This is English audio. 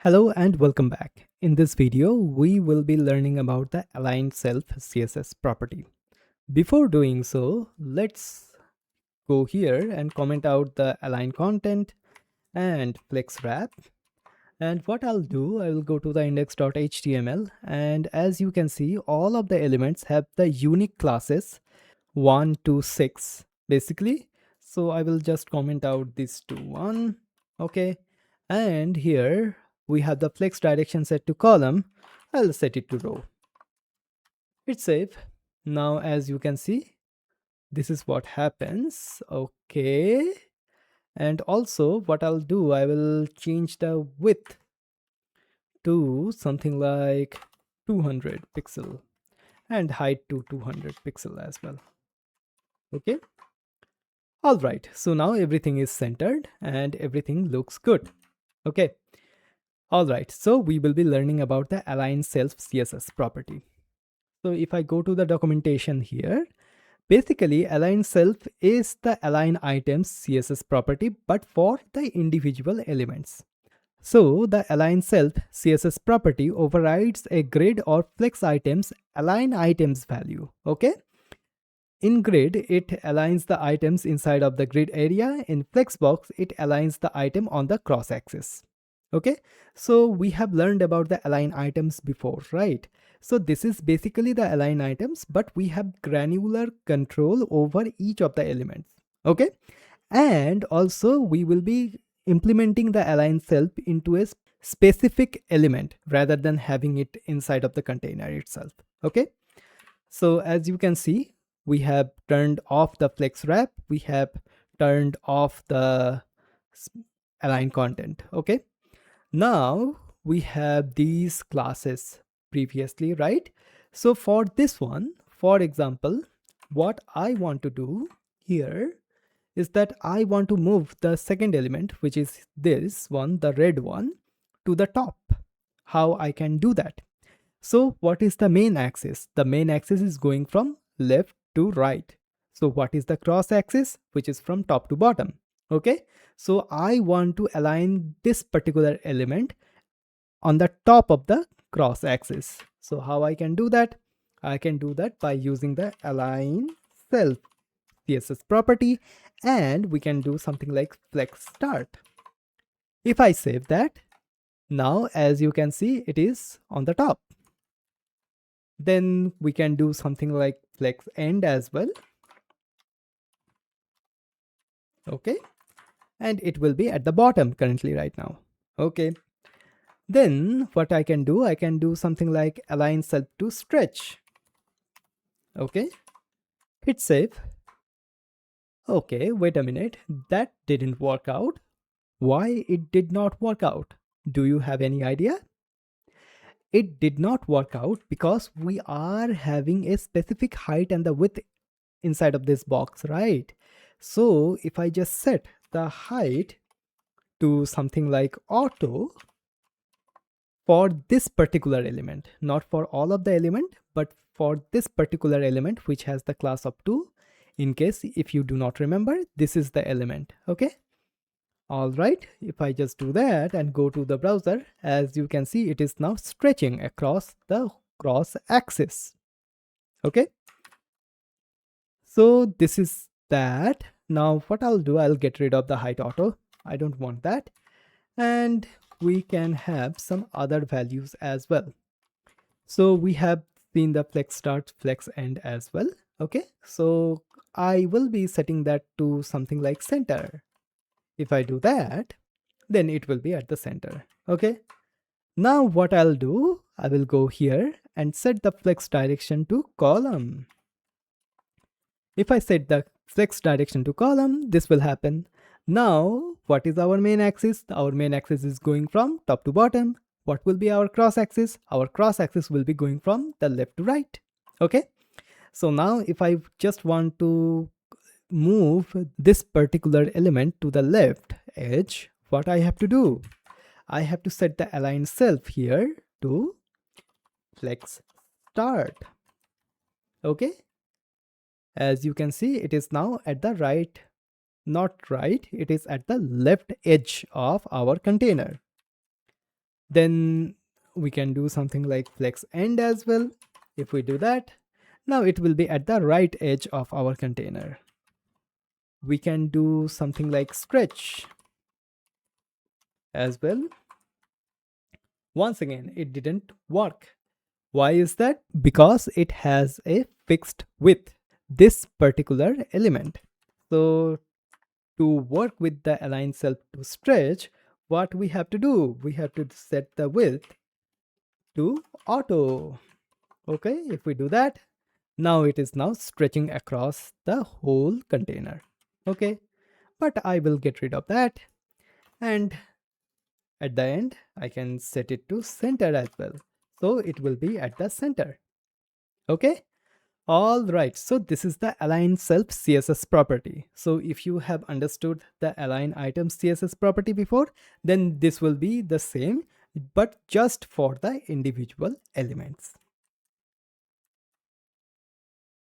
Hello and welcome back. In this video, we will be learning about the align self CSS property. Before doing so, let's go here and comment out the align content and flex wrap. And what I'll do, I will go to the index.html, and as you can see, all of the elements have the unique classes 1 to 6 basically. So I will just comment out this to 1. Okay. And here we have the flex direction set to column. I'll set it to row. It's safe. Now as you can see, this is what happens. Okay. And also what I'll do, I will change the width to something like 200 pixel and height to 200 pixel as well. Okay. All right, so now everything is centered and everything looks good. Okay. All right, so we will be learning about the align self CSS property. So if I go to the documentation here, basically align self is the align items CSS property, but for the individual elements. So the align self CSS property overrides a grid or flex items align items value. Okay. In grid, it aligns the items inside of the grid area. In Flexbox, it aligns the item on the cross axis. Okay, so we have learned about the align items before, right? So this is basically the align items, but we have granular control over each of the elements. Okay, and also we will be implementing the align self into a specific element rather than having it inside of the container itself. Okay, so as you can see, we have turned off the flex wrap, we have turned off the align content. Okay, now we have these classes previously, right? So for this one, for example, what I want to do here is that I want to move the second element, which is this one, the red one, to the top. How I can do that? So what is the main axis? The main axis is going from left to right. So what is the cross axis? Which is from top to bottom. Okay, so I want to align this particular element on the top of the cross axis. So how I can do that? I can do that by using the align self CSS property, and we can do something like flex start. If I save that, now as you can see, it is on the top. Then we can do something like flex end as well. Okay, and it will be at the bottom currently right now. Okay, then what I can do something like align self to stretch. Okay, hit save. Okay, wait a minute, that didn't work out. Why it did not work out? Do you have any idea? It did not work out because we are having a specific height and the width inside of this box, right? So if I just set the height to something like auto for this particular element, not for all of the element, but for this particular element which has the class up to, in case if you do not remember, this is the element. Okay, all right, if I just do that and go to the browser, as you can see, it is now stretching across the cross axis. Okay, so this is that. Now what I'll do, I'll get rid of the height auto. I don't want that. And we can have some other values as well. So we have seen the flex start, flex end as well. Okay, so I will be setting that to something like center. If I do that, then it will be at the center. Okay, now what I'll do, I will go here and set the flex direction to column. If I set the flex direction to column, this will happen. Now, what is our main axis? Our main axis is going from top to bottom. What will be our cross axis? Our cross axis will be going from the left to right. Okay, so now if I just want to move this particular element to the left edge, what I have to do? I have to set the align self here to flex start. Okay, as you can see, it is now at the right, not right, it is at the left edge of our container. Then we can do something like flex end as well. If we do that, now it will be at the right edge of our container. We can do something like stretch as well. Once again, it didn't work. Why is that? Because it has a fixed width, this particular element. So to work with the align self to stretch, what we have to do? We have to set the width to auto. Okay, if we do that, now it is now stretching across the whole container. Okay, but I will get rid of that, and at the end I can set it to center as well, so it will be at the center. Okay, all right, so this is the align self CSS property. So if you have understood the align item CSS property before, then this will be the same, but just for the individual elements.